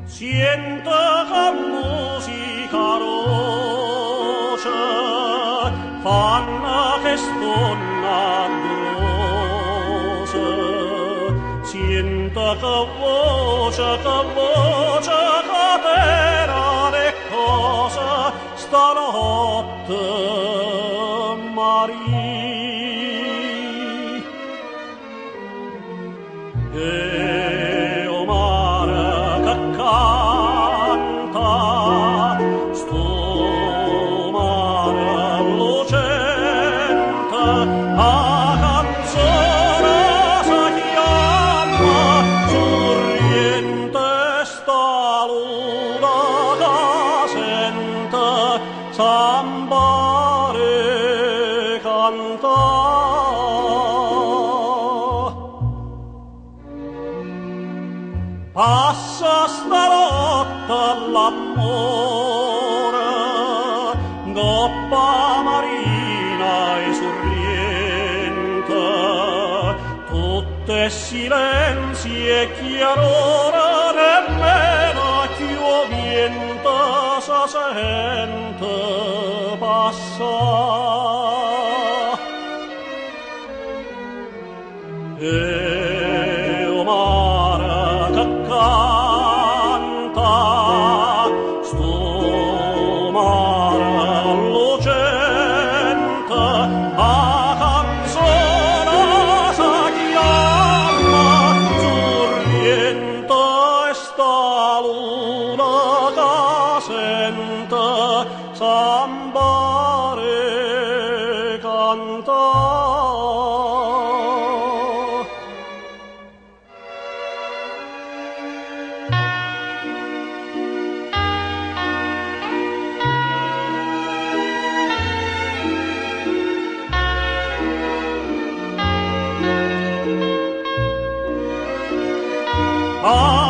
Siento con musica roce, fanno che stonna grosse. Siento che voce, catena le cose, stanotte, Maria. Sambare canta, passa stanotte l'amore, goppa marina e sorriente, tutte silenzi e chiarore, nemmeno più vento si sente passare. E o mare che canta, sto mare lucente, a canzone si chiama, sorriente e sta luna che sente, sambare canta. Ah